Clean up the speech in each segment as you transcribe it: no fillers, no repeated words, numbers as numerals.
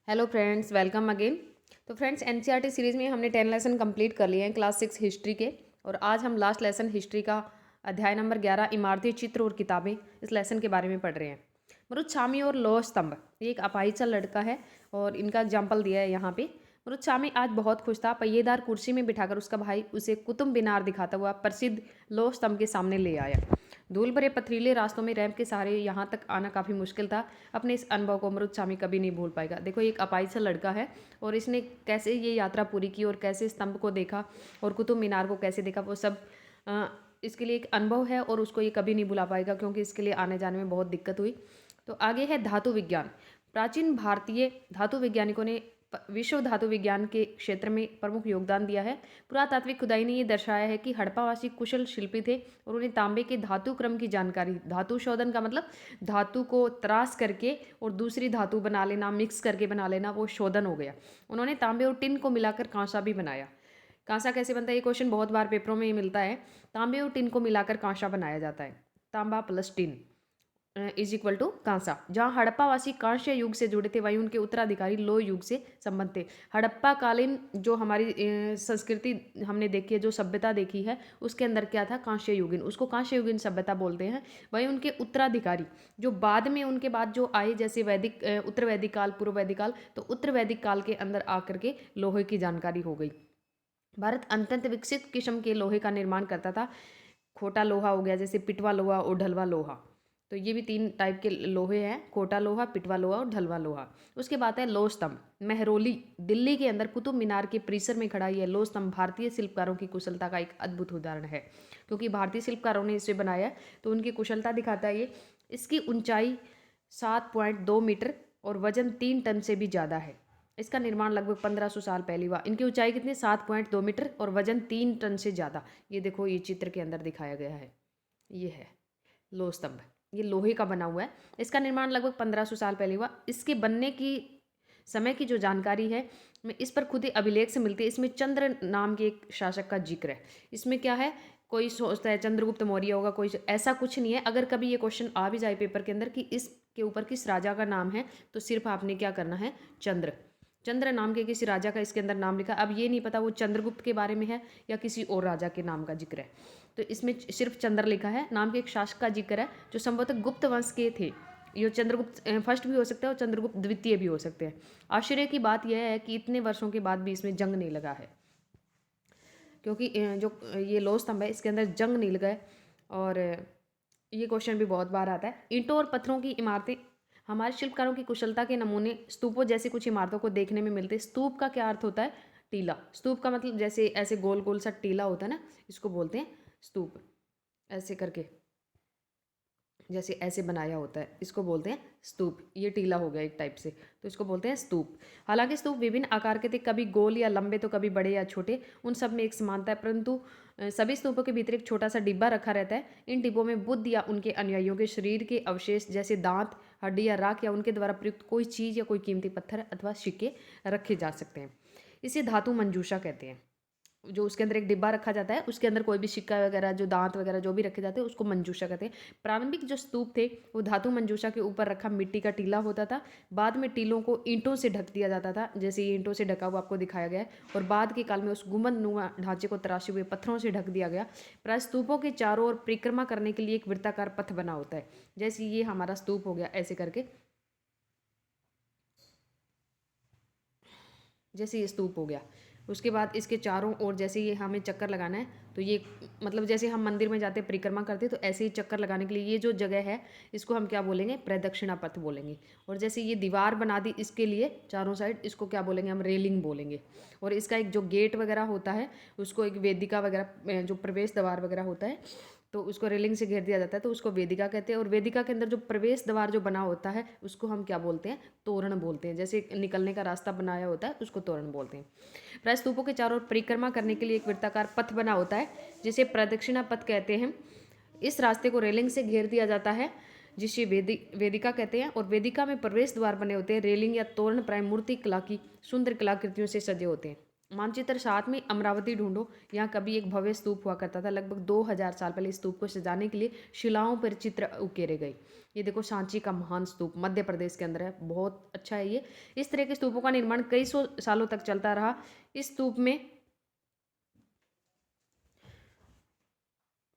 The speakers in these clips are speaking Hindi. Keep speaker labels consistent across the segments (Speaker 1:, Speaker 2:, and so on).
Speaker 1: Hello friends, welcome again. तो फ्रेंड्स, एनसीईआरटी सीरीज़ में हमने 10 लेसन कंप्लीट कर लिए हैं क्लास 6 हिस्ट्री के। और आज हम लास्ट लेसन हिस्ट्री का अध्याय नंबर 11 इमारती चित्र और किताबें इस लेसन के बारे में पढ़ रहे हैं। मरुदछामी और लौह स्तंभ, ये एक अपाहिज लड़का है और इनका एग्जाम्पल दिया है यहाँ पे। मरुदछामी आज बहुत खुश था। पहिएदार कुर्सी में बिठाकर उसका भाई उसे कुतुब मीनार दिखाता हुआ प्रसिद्ध लौह स्तंभ के सामने ले आया। धूल भरे पथरीले रास्तों में रैंप के सहारे यहाँ तक आना काफ़ी मुश्किल था। अपने इस अनुभव को मरुदछामी कभी नहीं भूल पाएगा। देखो, एक अपाहिज सा लड़का है और इसने कैसे ये यात्रा पूरी की और कैसे स्तंभ को देखा और कुतुब मीनार को कैसे देखा, वो सब इसके लिए एक अनुभव है और उसको ये कभी नहीं भुला पाएगा, क्योंकि इसके लिए आने जाने में बहुत दिक्कत हुई। तो आगे है धातु विज्ञान। प्राचीन भारतीय धातु वैज्ञानिकों ने विश्व धातु विज्ञान के क्षेत्र में प्रमुख योगदान दिया है। पुरातात्विक खुदाई ने ये दर्शाया है कि हड़प्पावासी कुशल शिल्पी थे और उन्हें तांबे के धातु क्रम की जानकारी, धातु शोधन का मतलब धातु को त्रास करके और दूसरी धातु बना लेना, मिक्स करके बना लेना, वो शोधन हो गया। उन्होंने तांबे और टिन को मिलाकर कांसा भी बनाया। कांसा कैसे बनता है, ये क्वेश्चन बहुत बार पेपरों में मिलता है। तांबे और टिन को मिलाकर कांसा बनाया जाता है। तांबा plus tin is equal to कांसा। जहाँ हड़प्पावासी कांस्य युग से जुड़े थे, वहीं उनके उत्तराधिकारी लोह युग से संबंध थे। हड़प्पा कालीन जो हमारी संस्कृति हमने देखी है, जो सभ्यता देखी है, उसके अंदर क्या था, कांस्य युगीन, उसको कांस्य युगीन सभ्यता बोलते हैं। वहीं उनके उत्तराधिकारी जो बाद में उनके बाद जो आए, जैसे वैदिक उत्तर वैदिक काल, पूर्व वैदिक काल, तो उत्तर वैदिक काल के अंदर आकर के लोहे की जानकारी हो गई। भारत अत्यंत विकसित किस्म के लोहे का निर्माण करता था। खोटा लोहा हो गया, जैसे पिटवा लोहा और ढलवा लोहा। तो ये भी 3 टाइप के लोहे हैं, खोटा लोहा, पिटवा लोहा और ढलवा लोहा। उसके बाद है लौह स्तंभ। महरौली दिल्ली के अंदर कुतुब मीनार के परिसर में खड़ा यह लौह स्तंभ भारतीय शिल्पकारों की कुशलता का एक अद्भुत उदाहरण है। क्योंकि भारतीय शिल्पकारों ने इसे बनाया है तो उनकी कुशलता दिखाता है ये। इसकी ऊंचाई 7.2 मीटर और वजन 3 टन से भी ज़्यादा है। इसका निर्माण लगभग 1500 साल पहले हुआ। इनकी ऊंचाई कितनी, 7.2 मीटर और वजन 3 टन से ज़्यादा। ये देखो, ये चित्र के अंदर दिखाया गया है। ये है लौह स्तंभ, ये लोहे का बना हुआ है। इसका निर्माण लगभग 1500 साल पहले हुआ। इसके बनने की समय की जो जानकारी है, मैं इस पर खुद ही अभिलेख से मिलती है। इसमें चंद्र नाम के एक शासक का जिक्र है। इसमें क्या है, कोई सोचता है चंद्रगुप्त मौर्य होगा, कोई ऐसा कुछ नहीं है। अगर कभी ये क्वेश्चन आ भी जाए पेपर के अंदर कि इसके ऊपर किस राजा का नाम है, तो सिर्फ आपने क्या करना है, चंद्र नाम के किसी राजा का इसके अंदर नाम लिखा। अब ये नहीं पता वो चंद्रगुप्त के बारे में है या किसी और राजा के नाम का जिक्र है। तो इसमें सिर्फ चंद्र लिखा है। नाम के एक शासक का जिक्र है जो संभवतः गुप्त वंश के थे। ये चंद्रगुप्त फर्स्ट भी हो सकता है और चंद्रगुप्त द्वितीय भी हो सकते हैं। आश्चर्य की बात यह है कि इतने वर्षों के बाद भी इसमें जंग नहीं लगा है, क्योंकि जो ये लौह स्तंभ है इसके अंदर जंग नहीं लगा है। और ये क्वेश्चन भी बहुत बार आता है। ईंटों और पत्थरों की इमारतें हमारे शिल्पकारों की कुशलता के नमूने स्तूपों जैसी कुछ इमारतों को देखने में मिलते हैं। स्तूप का क्या अर्थ होता है, टीला। स्तूप का मतलब जैसे ऐसे गोल गोल सा टीला होता है ना, इसको बोलते हैं स्तूप। ऐसे करके जैसे ऐसे बनाया होता है, इसको बोलते हैं स्तूप। ये टीला हो गया एक टाइप से, तो इसको बोलते हैं स्तूप। हालांकि स्तूप विभिन्न आकार के थे, कभी गोल या लंबे तो कभी बड़े या छोटे। उन सब में एक समानता है, परंतु सभी स्तूपों के भीतर एक छोटा सा डिब्बा रखा रहता है। इन डिब्बों में बुद्ध या उनके अनुयायियों के शरीर के अवशेष जैसे दांत, हड्डी या राख या उनके द्वारा प्रयुक्त कोई चीज़ या कोई कीमती पत्थर अथवा सिक्के रखे जा सकते हैं। इसे धातु मंजूषा कहते हैं। जो उसके अंदर एक डिब्बा रखा जाता है, उसके अंदर कोई भी सिक्का वगैरह, जो दांत वगैरह जो भी रखे जाते हैं, उसको मंजूषा कहते हैं। प्रारंभिक जो स्तूप थे वो धातु मंजूषा के ऊपर रखा मिट्टी का टीला होता था। बाद में टीलों को ईंटों से ढक दिया जाता था, जैसे ये ईंटों से ढका हुआ आपको दिखाया गया है। और बाद के काल में उस गुंबदनुमा ढांचे को तराशे हुए पत्थरों से ढक दिया गया। प्राय स्तूपों के चारों ओर परिक्रमा करने के लिए एक वृत्ताकार पथ बना होता है। जैसे ये हमारा स्तूप हो गया, ऐसे करके, जैसे ये स्तूप हो गया। उसके बाद इसके चारों ओर जैसे ये हमें चक्कर लगाना है, तो ये मतलब जैसे हम मंदिर में जाते परिक्रमा करते, तो ऐसे ही चक्कर लगाने के लिए ये जो जगह है इसको हम क्या बोलेंगे, प्रदक्षिणा पथ बोलेंगे। और जैसे ये दीवार बना दी इसके लिए चारों साइड, इसको क्या बोलेंगे, हम रेलिंग बोलेंगे। और इसका एक जो गेट वगैरह होता है, उसको एक वेदिका वगैरह, जो प्रवेश द्वार वगैरह होता है, तो उसको रेलिंग से घेर दिया जाता है, तो उसको वेदिका कहते हैं। और वेदिका के अंदर जो प्रवेश द्वार जो बना होता है, उसको हम क्या बोलते हैं, तोरण बोलते हैं। जैसे निकलने का रास्ता बनाया होता है, उसको तोरण बोलते हैं। प्राय स्तूपों के चारों ओर परिक्रमा करने के लिए एक वृत्ताकार पथ बना होता है, जिसे प्रदक्षिणा पथ कहते हैं। इस रास्ते को रेलिंग से घेर दिया जाता है, जिसे वेदिका कहते हैं। और वेदिका में प्रवेश द्वार बने होते हैं। रेलिंग या तोरण प्राय मूर्ति कला की सुंदर कलाकृतियों से सजे होते हैं। मानचित्र 7 में अमरावती ढूंढो। यहाँ कभी एक भव्य स्तूप हुआ करता था। लगभग 2000 साल पहले इस स्तूप को सजाने के लिए शिलाओं पर चित्र उकेरे गए। ये देखो सांची का महान स्तूप मध्य प्रदेश के अंदर है, बहुत अच्छा है ये। इस तरह के स्तूपों का निर्माण कई सौ सालों तक चलता रहा। इस स्तूप में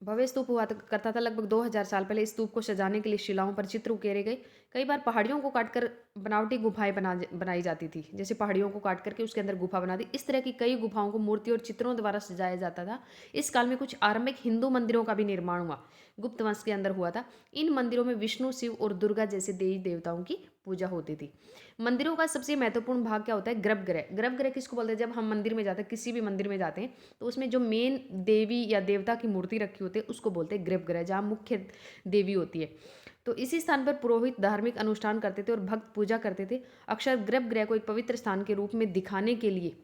Speaker 1: भव्य स्तूप हुआ करता था। लगभग 2000 साल पहले इस स्तूप को सजाने के लिए शिलाओं पर चित्र उकेरे गए। कई बार पहाड़ियों को काटकर बनावटी गुफाएं बनाई जाती थी। जैसे पहाड़ियों को काट करके उसके अंदर गुफा बना दी। इस तरह की कई गुफाओं को मूर्ति और चित्रों द्वारा सजाया जाता था। इस काल में कुछ आरंभिक हिंदू मंदिरों का भी निर्माण हुआ, गुप्त वंश के अंदर हुआ था। इन मंदिरों में विष्णु, शिव और दुर्गा जैसे देवी देवताओं की पूजा होती थी। मंदिरों का सबसे महत्वपूर्ण भाग क्या होता है? गर्भगृह। गर्भगृह किसको बोलते हैं? जब हम मंदिर में जाते हैं, किसी भी मंदिर में जाते हैं, तो उसमें जो मेन देवी या देवता की मूर्ति रखी होती है उसको बोलते हैं गर्भगृह, जहाँ मुख्य देवी होती है। तो इसी स्थान पर पुरोहित धार्मिक अनुष्ठान करते थे और भक्त पूजा करते थे। अक्सर गर्भगृह को एक पवित्र स्थान के रूप में दिखाने के लिए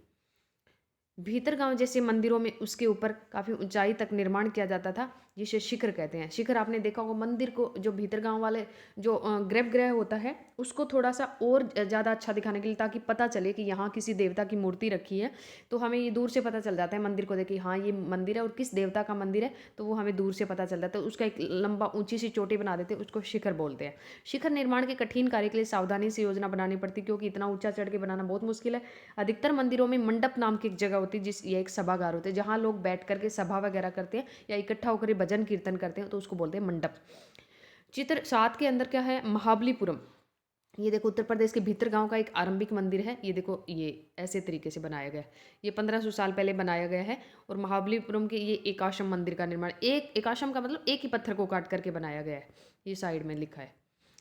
Speaker 1: भीतर गांव जैसे मंदिरों में उसके ऊपर काफ़ी ऊंचाई तक निर्माण किया जाता था, जिसे शिखर कहते हैं। शिखर आपने देखा होगा, मंदिर को जो भीतर गांव वाले जो गर्भगृह होता है उसको थोड़ा सा और ज़्यादा अच्छा दिखाने के लिए, ताकि पता चले कि यहाँ किसी देवता की मूर्ति रखी है। तो हमें ये दूर से पता चल जाता है मंदिर को देख के, हाँ ये मंदिर है और किस देवता का मंदिर है, तो वो हमें दूर से पता चल जाता है। तो उसका एक लंबा ऊंची सी चोटी बना देते हैं, उसको शिखर बोलते हैं। शिखर निर्माण के कठिन कार्य के लिए सावधानी से योजना बनानी पड़ती, क्योंकि इतना ऊंचा चढ़ के बनाना बहुत मुश्किल है। अधिकतर मंदिरों में मंडप नाम की एक जगह होती है, जिस ये एक सभागार होते हैं, जहाँ लोग बैठ करके सभा वगैरह करते हैं या इकट्ठा होकर भजन कीर्तन करते हैं, तो उसको बोलते हैं मंडप। चित्र 7 के अंदर क्या है? महाबलीपुरम। ये देखो उत्तर प्रदेश के भीतर गांव का एक आरंभिक मंदिर है। ये देखो ये ऐसे तरीके से बनाया गया है। ये 1500 साल पहले बनाया गया है। और महाबलीपुरम के ये एकाश्रम मंदिर का निर्माण, एक एकाश्रम का मतलब एक ही पत्थर को काट करके बनाया गया है, ये साइड में लिखा है।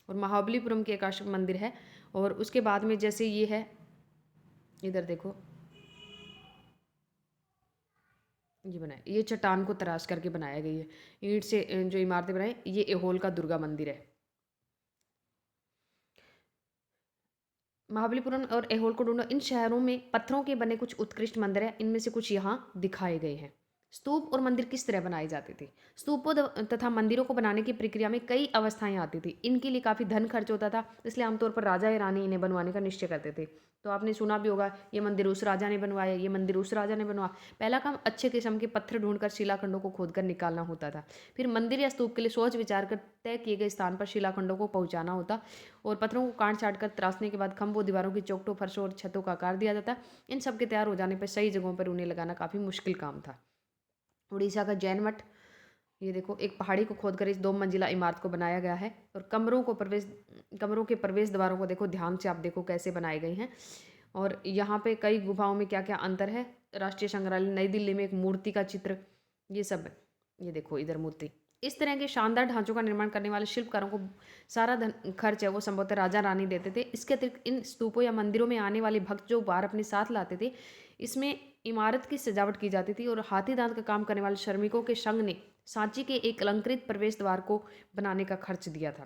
Speaker 1: और महाबलीपुरम के एकाश्रम मंदिर है। और उसके बाद में जैसे ये है, इधर देखो ये बनाया, ये चट्टान को तराश करके बनाया गई है। ईंट से जो इमारतें बनाई, ये एहोल का दुर्गा मंदिर है। महाबलीपुरम और एहोल को ढूंढो। इन शहरों में पत्थरों के बने कुछ उत्कृष्ट मंदिर हैं। इनमें से कुछ यहाँ दिखाए गए हैं। स्तूप और मंदिर किस तरह बनाए जाते थे? स्तूपों तथा मंदिरों को बनाने की प्रक्रिया में कई अवस्थाएं आती थी। इनके लिए काफ़ी धन खर्च होता था, इसलिए आमतौर पर राजा या रानी इन्हें बनवाने का निश्चय करते थे। तो आपने सुना भी होगा, ये मंदिर उस राजा ने बनवाया, ये मंदिर उस राजा ने बनवाया। पहला काम अच्छे किस्म के पत्थर ढूंढकर शिलाखंडों को खोदकर निकालना होता था। फिर मंदिर या स्तूप के लिए सोच विचार कर तय किए गए स्थान पर शिलाखंडों को पहुंचाना होता और पत्थरों को काट छाट कर तराशने के बाद खंभों, दीवारों की चौखटों, फर्शों और छतों का आकार दिया जाता। इन सब के तैयार हो जाने पर सही जगहों पर उन्हें लगाना काफ़ी मुश्किल काम था। उड़ीसा का जैन मठ। ये देखो एक पहाड़ी को खोदकर इस 2 मंजिला इमारत को बनाया गया है। और कमरों के प्रवेश द्वारों को देखो, ध्यान से आप देखो कैसे बनाए गए हैं। और यहाँ पे कई गुफाओं में क्या क्या अंतर है। राष्ट्रीय संग्रहालय नई दिल्ली में एक मूर्ति का चित्र, ये सब है। ये देखो इधर मूर्ति। इस तरह के शानदार ढांचों का निर्माण करने वाले शिल्पकारों को सारा धन खर्च है वो संभवतः राजा रानी देते थे। इसके अतिरिक्त इन स्तूपों या मंदिरों में आने वाले भक्त जो उपहार अपने साथ लाते थे, इसमें इमारत की सजावट की जाती थी। और हाथी दांत का काम करने वाले श्रमिकों के संघ ने सांची के एक अलंकृत प्रवेश द्वार को बनाने का खर्च दिया था।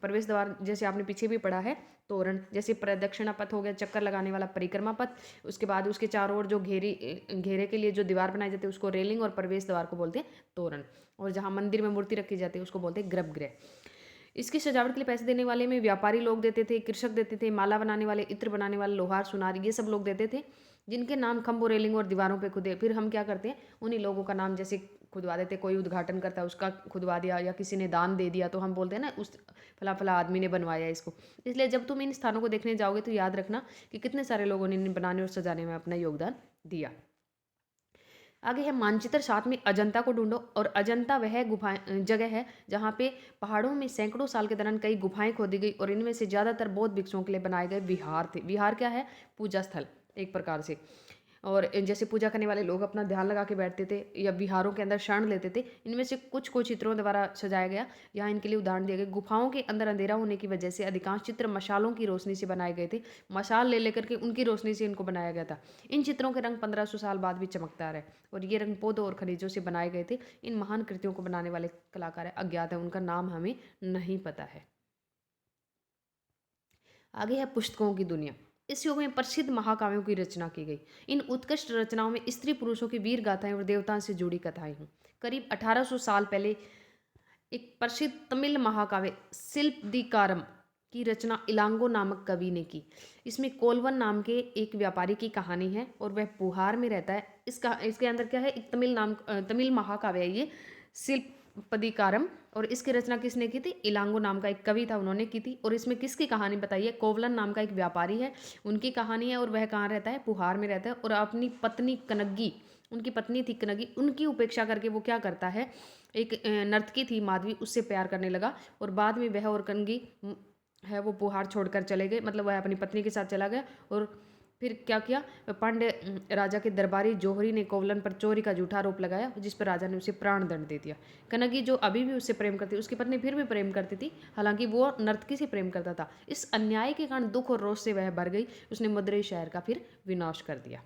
Speaker 1: प्रवेश द्वार जैसे आपने पीछे भी पढ़ा है, तोरण जैसे प्रदक्षिणा पथ हो गया, चक्कर लगाने वाला परिक्रमा पथ, उसके बाद उसके चारों ओर जो घेरे के लिए जो दीवार बनाई जाती है उसको रेलिंग, और प्रवेश द्वार को बोलते हैं तोरण। और जहाँ मंदिर में मूर्ति रखी जाती है उसको बोलते हैं गर्भगृह। इसकी सजावट के लिए पैसे देने वाले में व्यापारी लोग देते थे, कृषक देते थे, माला बनाने वाले, इत्र बनाने वाले, लोहार, सुनार, ये सब लोग देते थे, जिनके नाम खंभों, रेलिंग और दीवारों पे खुदे। फिर हम क्या करते हैं, उन्हीं लोगों का नाम जैसे खुदवा देते। कोई उद्घाटन करता है उसका खुदवा दिया, या किसी ने दान दे दिया तो हम बोलते हैं ना उस फला फला आदमी ने बनवाया इसको। इसलिए जब तुम इन स्थानों को देखने जाओगे तो याद रखना कि कितने सारे लोगों ने इन्हें बनाने और सजाने में अपना योगदान दिया। आगे है मानचित्र 7 में अजंता को ढूंढो। और अजंता वह जगह है जहाँ पे पहाड़ों में सैकड़ों साल के दौरान कई गुफाएं खोदी गई और इनमें से ज़्यादातर बौद्ध भिक्षुओं के लिए बनाए गए विहार थे। विहार क्या है? पूजा स्थल एक प्रकार से। और जैसे पूजा करने वाले लोग अपना ध्यान लगा के बैठते थे या विहारों के अंदर शरण लेते थे। इनमें से कुछ को चित्रों द्वारा सजाया गया। यहाँ इनके लिए उदाहरण दिए गए। गुफाओं के अंदर अंधेरा होने की वजह से अधिकांश चित्र मशालों की रोशनी से बनाए गए थे। मशाल ले लेकर के उनकी रोशनी से इनको बनाया गया था। इन चित्रों के रंग 1500 साल बाद भी चमकता रहे और ये रंग पौधों और खनिजों से बनाए गए थे। इन महान कृतियों को बनाने वाले कलाकार अज्ञात है, उनका नाम हमें नहीं पता है। आगे है पुस्तकों की दुनिया। इस युग में प्रसिद्ध महाकाव्यों की रचना की गई। इन उत्कृष्ट रचनाओं में स्त्री पुरुषों की वीर गाथाएं और देवताओं से जुड़ी कथाएं हैं। करीब 1800 साल पहले एक प्रसिद्ध तमिल महाकाव्य शिल्पदीकारम की रचना इलांगो नामक कवि ने की। इसमें कोलवन नाम के एक व्यापारी की कहानी है और वह पुहार में रहता है। इसके अंदर क्या है, एक तमिल महाकाव्य है ये, शिल्पदिकारम। और इसकी रचना किसने की थी? इलांगो नाम का एक कवि था, उन्होंने की थी। और इसमें किसकी कहानी बताई है? कोवलन नाम का एक व्यापारी है, उनकी कहानी है। और वह कहाँ रहता है? पुहार में रहता है। और अपनी पत्नी कनग्गी, उनकी पत्नी थी कनग्गी, उनकी उपेक्षा करके वो क्या करता है, एक नर्तकी थी माधवी, उससे प्यार करने लगा। और बाद में वह और कनगी है वो पुहार छोड़कर चले गए, मतलब वह अपनी पत्नी के साथ चला गया। और फिर क्या किया, पांड्य राजा के दरबारी जोहरी ने कोवलन पर चोरी का झूठा आरोप लगाया, जिस पर राजा ने उसे प्राण दंड दे दिया। कनगी जो अभी भी उससे प्रेम करती, उसकी पत्नी फिर भी प्रेम करती थी, हालांकि वो नर्तकी से प्रेम करता था। इस अन्याय के कारण दुख और रोष से वह भर गई। उसने मदुरई शहर का फिर विनाश कर दिया।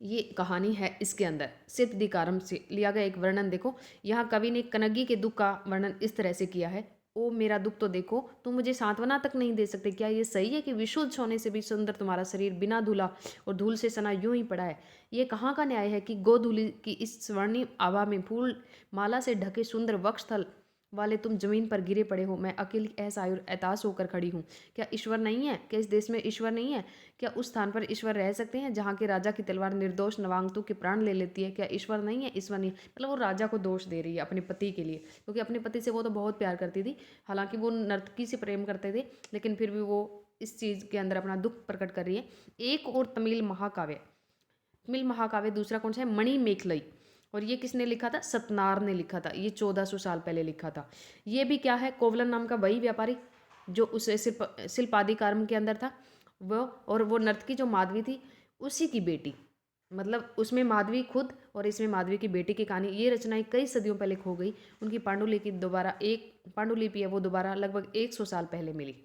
Speaker 1: ये कहानी है। इसके अंदर सिद्धिकारम से लिया गया एक वर्णन देखो। यहाँ कवि ने कनगी के दुख का वर्णन इस तरह से किया है। ओ मेरा दुख तो देखो, तुम मुझे सांत्वना तक नहीं दे सकते। क्या ये सही है कि विशुद्ध सोने से भी सुंदर तुम्हारा शरीर बिना धूला और धूल से सना यूं ही पड़ा है? ये कहाँ का न्याय है कि गोधूलि की इस स्वर्णिम आभा में फूल माला से ढके सुंदर वक्षस्थल वाले तुम जमीन पर गिरे पड़े हो। मैं अकेली असहाय एताश होकर खड़ी हूँ। क्या ईश्वर नहीं है? क्या इस देश में ईश्वर नहीं है? क्या उस स्थान पर ईश्वर रह सकते हैं जहाँ के राजा की तलवार निर्दोष नवांगतु के प्राण ले लेती है? क्या ईश्वर नहीं है? ईश्वर नहीं है। मतलब वो राजा को दोष दे रही है अपने पति के लिए, क्योंकि अपने पति से वो तो बहुत प्यार करती थी, हालांकि वो नर्तकी से प्रेम करते थे, लेकिन फिर भी वो इस चीज़ के अंदर अपना दुख प्रकट कर रही है। एक और तमिल महाकाव्य दूसरा कौन सा है? मणि मेखलई। और ये किसने लिखा था? सतनार ने लिखा था। ये 1400 साल पहले लिखा था। ये भी क्या है? कोवलन नाम का वही व्यापारी जो उस शिल्पादिकारम के अंदर था, वो और वो नर्तकी जो माधवी थी, उसी की बेटी। मतलब उसमें माधवी खुद और इसमें माधवी की बेटी की कहानी। ये रचनाएं कई सदियों पहले खो गई। उनकी पांडुलिपि है वो दोबारा लगभग 100 साल पहले मिली।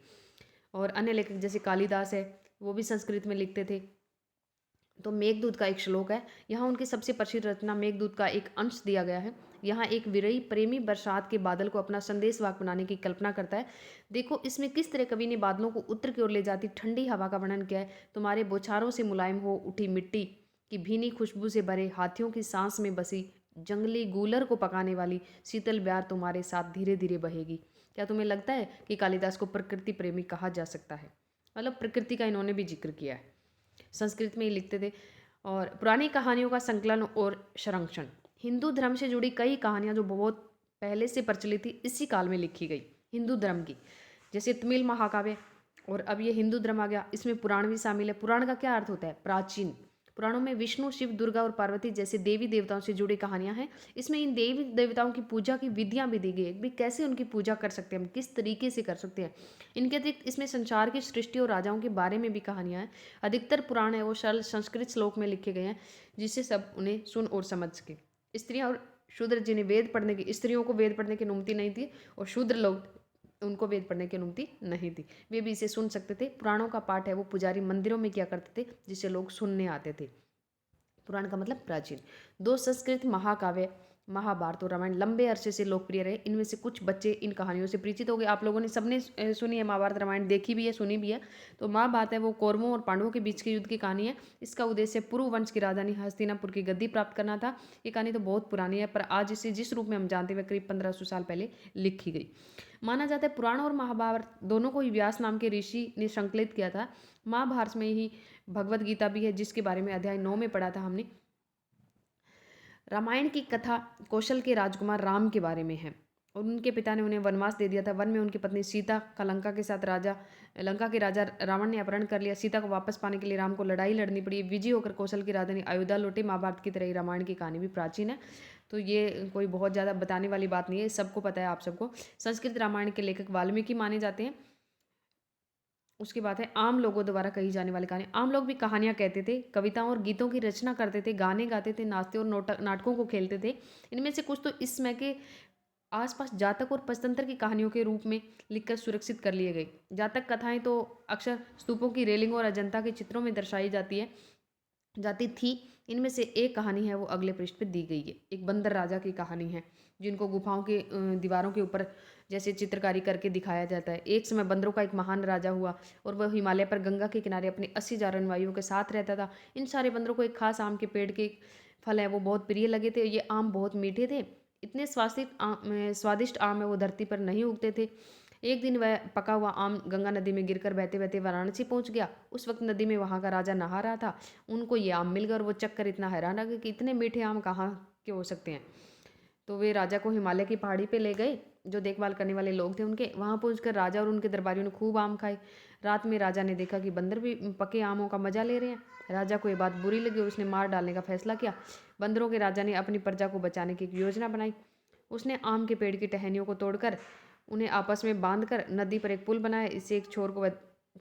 Speaker 1: और अन्य लेखक जैसे कालिदास है, वो भी संस्कृत में लिखते थे। तो मेघदूत का एक श्लोक है, यहाँ उनकी सबसे प्रसिद्ध रचना मेघदूत का एक अंश दिया गया है। यहाँ एक विरही प्रेमी बरसात के बादल को अपना संदेश वाक बनाने की कल्पना करता है। देखो इसमें किस तरह कवि ने बादलों को उत्तर की ओर ले जाती ठंडी हवा का वर्णन किया है। तुम्हारे बौछारों से मुलायम हो उठी मिट्टी की भीनी खुशबू से भरे हाथियों की सांस में बसी जंगली गूलर को पकाने वाली शीतल ब्यार तुम्हारे साथ धीरे धीरे बहेगी। क्या तुम्हें लगता है कि कालिदास को प्रकृति प्रेमी कहा जा सकता है? मतलब प्रकृति का इन्होंने भी जिक्र किया है, संस्कृत में ही लिखते थे। और पुरानी कहानियों का संकलन और संरक्षण। हिंदू धर्म से जुड़ी कई कहानियाँ जो बहुत पहले से प्रचलित थी, इसी काल में लिखी गई हिंदू धर्म की, जैसे तमिल महाकाव्य। और अब ये हिंदू धर्म आ गया, इसमें पुराण भी शामिल है। पुराण का क्या अर्थ होता है? प्राचीन। पुराणों में विष्णु, शिव, दुर्गा और पार्वती जैसे देवी देवताओं से जुड़ी कहानियां हैं। इसमें इन देवी देवताओं की पूजा की विधियां भी दी गई है, भी कैसे उनकी पूजा कर सकते हैं हम, किस तरीके से कर सकते हैं। इनके अतिरिक्त इसमें संसार की सृष्टि और राजाओं के बारे में भी कहानियां हैं। अधिकतर पुराण है वो सरल संस्कृत श्लोक में लिखे गए हैं, जिससे सब उन्हें सुन और समझ सके। स्त्रियां और शूद्र जिन्हें वेद पढ़ने की, स्त्रियों को वेद पढ़ने की अनुमति नहीं थी, और शूद्र लोग उनको वेद पढ़ने की अनुमति नहीं थी, वे भी इसे सुन सकते थे। पुराणों का पाठ है वो पुजारी मंदिरों में किया करते थे, जिससे लोग सुनने आते थे। पुराण का मतलब प्राचीन। दो संस्कृत महाकाव्य महाभारत और रामायण लंबे अरसे से लोकप्रिय रहे। इनमें से कुछ बच्चे इन कहानियों से परिचित हो गए। आप लोगों ने सबने सुनी है महाभारत रामायण, देखी भी है, सुनी भी है। तो महाभारत है वो कौरवों और पांडवों के बीच के युद्ध की कहानी है। इसका उद्देश्य पूर्व वंश की राजधानी हस्तिनापुर की गद्दी प्राप्त करना था। ये कहानी तो बहुत पुरानी है, पर आज इसे जिस रूप में हम जानते हैं करीब 1500 साल पहले लिखी गई। माना जाता है पुराण और महाभारत दोनों को ही व्यास नाम के ऋषि ने संकलित किया था। महाभारत में ही भगवद गीता भी है, जिसके बारे में अध्याय 9 में पढ़ा था हमने। रामायण की कथा कौशल के राजकुमार राम के बारे में है, और उनके पिता ने उन्हें वनवास दे दिया था। वन में उनकी पत्नी सीता का लंका के राजा रावण ने अपहरण कर लिया। सीता को वापस पाने के लिए राम को लड़ाई लड़नी पड़ी। विजयी होकर कौशल की राजधानी अयोध्या लौटे। महाभारत की तरह ही रामायण की कहानी भी प्राचीन है, तो ये कोई बहुत ज़्यादा बताने वाली बात नहीं है, सबको पता है आप सबको। संस्कृत रामायण के लेखक वाल्मीकि माने जाते हैं। उसके बाद है आम लोगों द्वारा कही जाने वाली कहानी। आम लोग भी कहानियाँ कहते थे, कविताओं और गीतों की रचना करते थे, गाने गाते थे, नाचते और नाटकों को खेलते थे। इनमें से कुछ तो इस समय के आसपास जातक और पंचतंत्र की कहानियों के रूप में लिखकर सुरक्षित कर लिए गए। जातक कथाएं तो अक्सर स्तूपों की रेलिंग और अजंता के चित्रों में दर्शाई जाती थी। इनमें से एक कहानी है वो अगले पृष्ठ पे दी गई है। एक बंदर राजा की कहानी है, जिनको गुफाओं के दीवारों के ऊपर जैसे चित्रकारी करके दिखाया जाता है। एक समय बंदरों का एक महान राजा हुआ, और वह हिमालय पर गंगा के किनारे अपने 80,000 अनुयायियों के साथ रहता था। इन सारे बंदरों को एक खास आम के पेड़ के फल है वो बहुत प्रिय लगे थे। ये आम बहुत मीठे थे। इतने स्वादिष्ट आम है वो धरती पर नहीं उगते थे। एक दिन वह पका हुआ आम गंगा नदी में गिरकर बहते बहते वाराणसी पहुंच गया। उस वक्त नदी में वहाँ का राजा नहा रहा था। उनको ये आम मिल गया और वो चक्कर इतना हैरान रह गए कि इतने मीठे आम कहाँ के हो सकते हैं। तो वे राजा को हिमालय की पहाड़ी पे ले गए। जो देखभाल करने वाले लोग थे उनके, वहाँ पहुंचकर राजा और उनके दरबारियों ने खूब आम खाए। रात में राजा ने देखा कि बंदर भी पके आमों का मजा ले रहे हैं। राजा को ये बात बुरी लगी और उसने मार डालने का फैसला किया। बंदरों के राजा ने अपनी प्रजा को बचाने की एक योजना बनाई। उसने आम के पेड़ की टहनियों को तोड़कर उन्हें आपस में बांधकर नदी पर एक पुल बनाया। इससे एक छोर को वह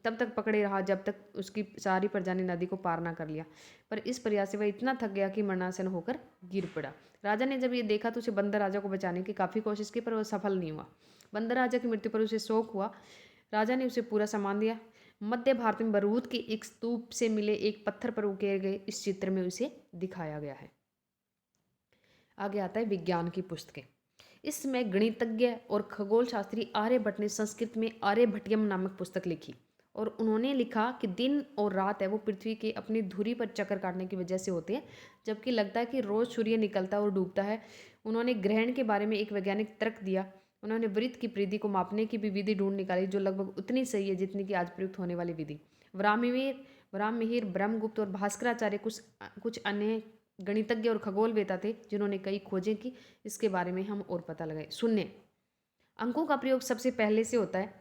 Speaker 1: तब तक पकड़े रहा जब तक उसकी सारी प्रजा ने नदी को पार ना कर लिया। पर इस प्रयास से वह इतना थक गया कि मरणासन होकर गिर पड़ा। राजा ने जब ये देखा तो उसे बंदर राजा को बचाने की काफ़ी कोशिश की, पर वह सफल नहीं हुआ। बंदर राजा की मृत्यु पर उसे शोक हुआ। राजा ने उसे पूरा सामान दिया। मध्य भारत में बरूद के एक स्तूप से मिले एक पत्थर पर उकेरे गए इस चित्र में उसे दिखाया गया है। आगे आता है विज्ञान की पुस्तकें। इसमें गणितज्ञ और खगोल शास्त्री आर्यभट्ट ने संस्कृत में आर्यभट्टियम नामक पुस्तक लिखी और उन्होंने लिखा कि दिन और रात है वो पृथ्वी के अपनी धुरी पर चक्कर काटने की वजह से होते हैं, जबकि लगता है कि रोज़ सूर्य निकलता और डूबता है। उन्होंने ग्रहण के बारे में एक वैज्ञानिक तर्क दिया। उन्होंने वृत्त की परिधि को मापने की भी विधि ढूंढ निकाली जो लगभग उतनी सही है जितनी कि आज प्रयुक्त होने वाली विधि। ब्राह्ममिहिर, ब्रह्मगुप्त और भास्कराचार्य कुछ अन्य गणितज्ञ और खगोलवेता थे जिन्होंने कई खोजें की। इसके बारे में हम और पता लगाए। शून्य अंकों का प्रयोग सबसे पहले से होता है,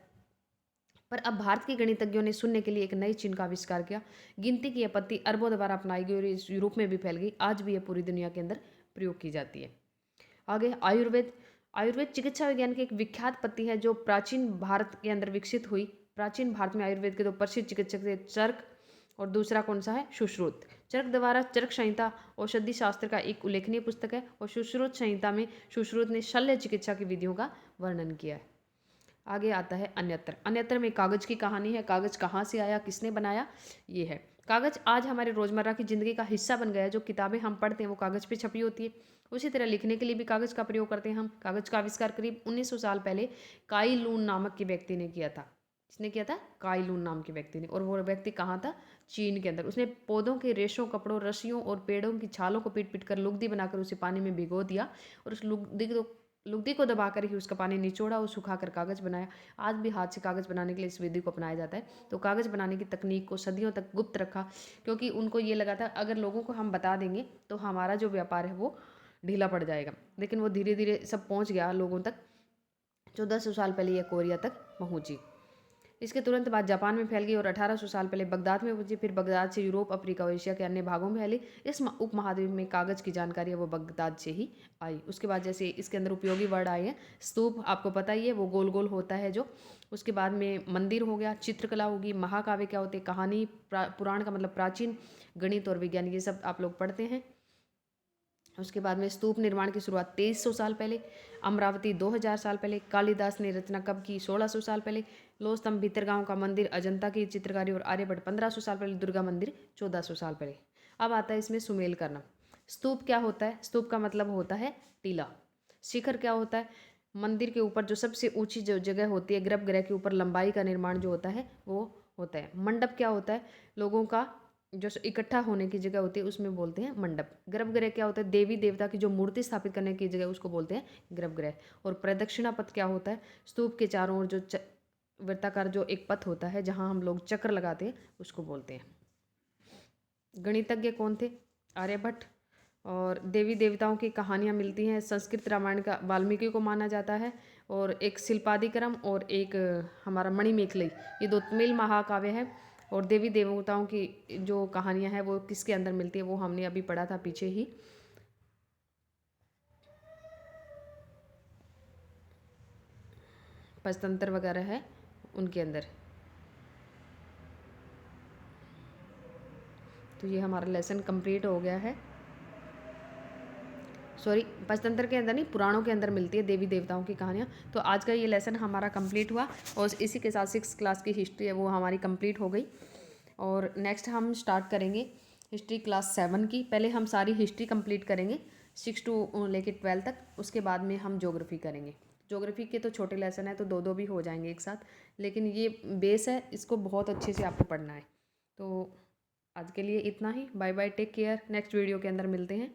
Speaker 1: पर अब भारत के गणितज्ञों ने शून्य के लिए एक नई चिन्ह का आविष्कार किया। गिनती की पद्धति अरबों द्वारा अपनाई गई और इस यूरोप में भी फैल गई। आज भी यह पूरी दुनिया के अंदर प्रयोग की जाती है। आगे आयुर्वेद। आयुर्वेद चिकित्सा विज्ञान की एक विख्यात पद्धति है जो प्राचीन भारत के अंदर विकसित हुई। प्राचीन भारत में आयुर्वेद के दो प्रसिद्ध चिकित्सक थे, चरक और दूसरा कौन सा है, सुश्रुत। चरक द्वारा चरक संहिता औषधि शास्त्र का एक उल्लेखनीय पुस्तक है और सुश्रुत संहिता में सुश्रुत ने शल्य चिकित्सा की विधियों का वर्णन किया है। आगे आता है अन्यत्र। अन्यत्र में कागज की कहानी है। कागज कहाँ से आया, किसने बनाया, ये है। कागज आज हमारे रोजमर्रा की जिंदगी का हिस्सा बन गया है। जो किताबें हम पढ़ते हैं वो कागज पे छपी होती है। उसी तरह लिखने के लिए भी कागज का प्रयोग करते हैं हम। कागज का आविष्कार करीब 1900 साल पहले काई लून नामक के व्यक्ति ने किया था। किसने किया था, काई लून नाम के व्यक्ति ने। और वो व्यक्ति कहाँ था, चीन के अंदर। उसने पौधों के रेशों, कपड़ों, रस्सियों और पेड़ों की छालों को पीट पीट कर लुगदी बनाकर उसे पानी में भिगो दिया और उस लुगदी को दबाकर ही उसका पानी निचोड़ा और सुखाकर कागज बनाया। आज भी हाथ से कागज बनाने के लिए इस विधि को अपनाया जाता है। तो कागज बनाने की तकनीक को सदियों तक गुप्त रखा क्योंकि उनको ये लगा था अगर लोगों को हम बता देंगे तो हमारा जो व्यापार है वो ढीला पड़ जाएगा। लेकिन वो धीरे धीरे सब पहुंच गया लोगों तक। 1400 साल पहले यह कोरिया तक पहुंची। इसके तुरंत बाद जापान में फैल गई और 1800 साल पहले बगदाद में पहुंची। फिर बगदाद से यूरोप, अफ्रीका और एशिया के अन्य भागों में फैली। इस उपमहाद्वीप में कागज की जानकारी है वो बगदाद से ही आई। उसके बाद जैसे इसके अंदर उपयोगी वर्ड आए हैं, स्तूप आपको पता ही है वो गोल गोल होता है जो। उसके बाद में मंदिर हो गया, चित्रकला होगी, महाकाव्य क्या होते हैं, कहानी, पुराण का मतलब प्राचीन, गणित और विज्ञान, ये सब आप लोग पढ़ते हैं। उसके बाद में स्तूप निर्माण की शुरुआत 2300 साल पहले, अमरावती 2000 साल पहले, कालिदास ने रचना कब की 1600 साल पहले, लोस्तंभ भीतरगांव का मंदिर, अजंता की चित्रकारी और आर्यभट्ट 1500 साल पहले, दुर्गा मंदिर 1400 साल पहले। अब आता है इसमें सुमेल करना। स्तूप क्या होता है, स्तूप का मतलब होता है टीला। शिखर क्या होता है, मंदिर के ऊपर जो सबसे ऊंची जो जगह होती है, गर्भगृह के ऊपर लंबाई का निर्माण जो होता है वो होता है। मंडप क्या होता है, लोगों का जो इकट्ठा होने की जगह होती है उसमें बोलते हैं मंडप। गर्भगृह क्या होता है, देवी देवता की जो मूर्ति स्थापित करने की जगह उसको बोलते हैं गर्भगृह। और प्रदक्षिणा पथ क्या होता है, स्तूप के चारों ओर जो वृत्ताकार जो एक पथ होता है जहाँ हम लोग चक्र लगाते हैं उसको बोलते हैं। गणितज्ञ कौन थे, आर्यभट्ट। और देवी देवताओं की कहानियाँ मिलती हैं। संस्कृत रामायण का वाल्मीकि को माना जाता है। और एक शिल्पादिक्रम और एक हमारा मणिमेखली, ये दो तमिल महाकाव्य है। और देवी देवताओं की जो कहानियाँ हैं वो किसके अंदर मिलती है वो हमने अभी पढ़ा था पीछे ही। पंचतंत्र वगैरह है उनके अंदर। तो ये हमारा लेसन कंप्लीट हो गया है। सॉरी, पंचतंत्र के अंदर नहीं, पुराणों के अंदर मिलती है देवी देवताओं की कहानियाँ। तो आज का ये लेसन हमारा कंप्लीट हुआ और इसी के साथ 6th क्लास की हिस्ट्री है वो हमारी कंप्लीट हो गई। और नेक्स्ट हम स्टार्ट करेंगे हिस्ट्री क्लास 7 की। पहले हम सारी हिस्ट्री कंप्लीट करेंगे 6 to लेके 12 तक। उसके बाद में हम ज्योग्राफी करेंगे। ज्योग्राफी के तो छोटे लेसन है तो दो भी हो जाएंगे एक साथ, लेकिन ये बेस है, इसको बहुत अच्छे से आपको पढ़ना है। तो आज के लिए इतना ही। Bye bye, take care. Next video के अंदर मिलते हैं।